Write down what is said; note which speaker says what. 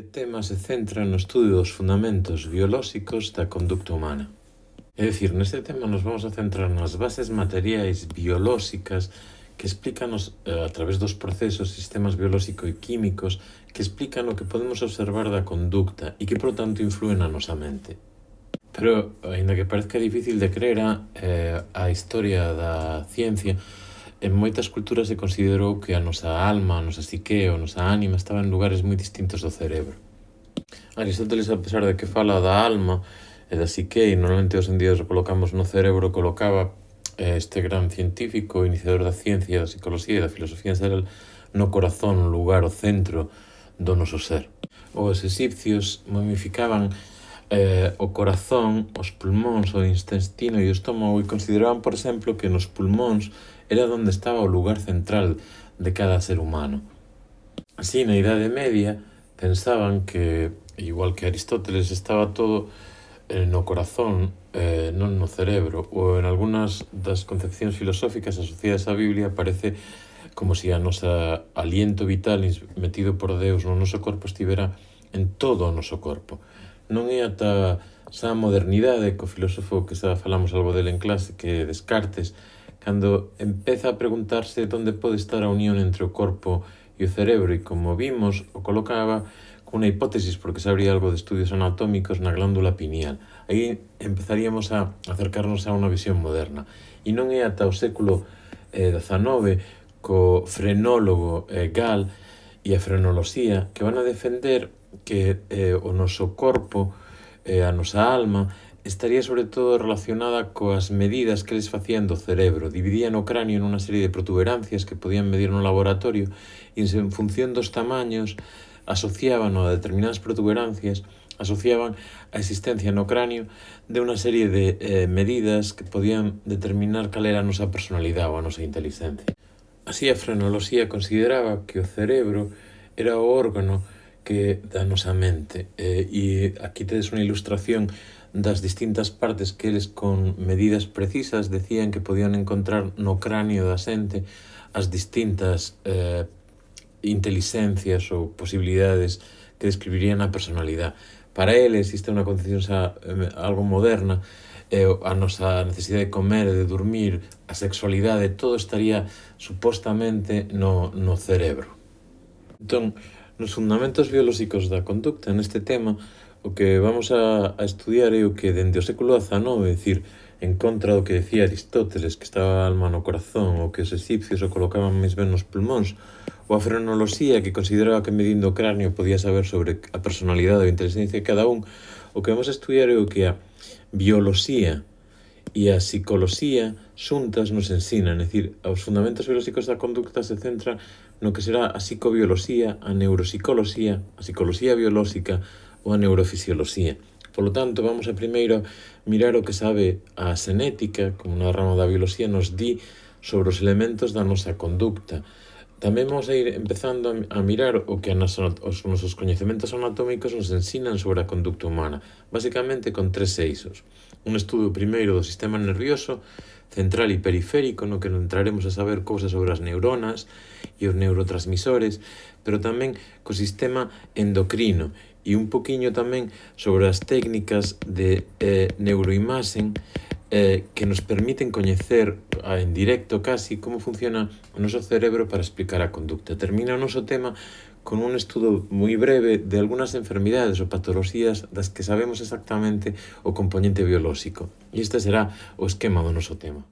Speaker 1: tema se centra no estudo dos fundamentos biolóxicos da conducta humana. É dicir, neste tema nos vamos a centrar nas bases materiais biolóxicas que explícanos, a través dos procesos, sistemas biolóxico e químicos, que explican o que podemos observar da conducta e que, por tanto, influen na nosa mente. Pero, aínda que parezca difícil de creer, a historia da ciencia, en moitas culturas se considerou que a nosa alma, a nosa psique, a nosa ánima estaba en lugares moi distintos do cerebro. Aristóteles, a pesar de que fala da alma e da psique, e normalmente hoxe en día o colocamos no cerebro, colocaba este gran científico, iniciador da ciencia, da psicología e da filosofía en xeral, no corazón, no lugar, o centro do noso ser. Os egipcios momificaban o corazón, os pulmóns, o intestino e o estómago e consideraban, por exemplo, que nos pulmóns era onde estaba o lugar central de cada ser humano. Así, na Idade Media, pensaban que, igual que Aristóteles, estaba todo no corazón, non no cerebro, ou en algunhas das concepcións filosóficas asociadas á Biblia parece como se a nosa aliento vital metido por Deus no noso corpo estivera en todo o noso corpo. Non é ata xa a modernidade, co filósofo que xa falamos algo dele en clase, que Descartes, cando empeza a preguntarse onde pode estar a unión entre o corpo e o cerebro, e como vimos, o colocaba cunha hipótesis, porque xa habría algo de estudios anatómicos na glándula pineal. Aí empezaríamos a acercarnos a unha visión moderna. E non é ata o século XIX, co frenólogo Gall e a frenoloxía, que van a defender que o noso corpo, a nosa alma, estaría sobre todo relacionada coas medidas que eles facían do cerebro. Dividían o cráneo nunha serie de protuberancias que podían medir no laboratorio e en función dos tamaños asociaban a determinadas protuberancias, asociaban a existencia no cráneo de unha serie de medidas que podían determinar cal era a nosa personalidade ou a nosa inteligencia. Así, a frenoloxía consideraba que o cerebro era o órgano que da nosa mente. E aquí tedes unha ilustración das distintas partes que eles, con medidas precisas, decían que podían encontrar no cráneo da xente as distintas inteligencias ou posibilidades que describirían a personalidade. Para eles, existe unha concepción xa algo moderna, a nosa necesidade de comer, de dormir, a sexualidade, todo estaría supostamente no cerebro. Entón, nos fundamentos biolóxicos da conducta, neste tema, o que vamos a estudiar é o que dende o século XIX, é dicir, en contra do que decía Aristóteles, que estaba a alma no corazón, ou que os egipcios o colocaban máis ben nos pulmóns, ou a frenoloxía, que consideraba que medindo o cráneo podía saber sobre a personalidade ou a inteligencia de cada un. O que vamos a estudiar é o que a bioloxía e a psicoloxía xuntas nos ensinan, é dicir, os fundamentos biolóxicos da conducta se centran no que será a psicobioloxía, a neuropsicoloxía, a psicoloxía biolóxica ou a neurofisioloxía. Polo tanto, vamos a primeiro mirar o que sabe a xenética, como na rama da bioloxía nos di sobre os elementos da nosa conducta. Tamén vamos a ir empezando a mirar o que os nosos coñecementos anatómicos nos ensinan sobre a conducta humana, basicamente con 3 eixos. Un estudo primeiro do sistema nervioso, central e periférico, no que entraremos a saber cousas sobre as neuronas e os neurotransmisores, pero tamén co sistema endocrino e un poquinho tamén sobre as técnicas de neuroimaxen que nos permiten coñecer en directo casi como funciona o noso cerebro para explicar a conducta. Termina o noso tema con un estudo moi breve de algunhas enfermidades ou patoloxías das que sabemos exactamente o componente biolóxico. E este será o esquema do noso tema.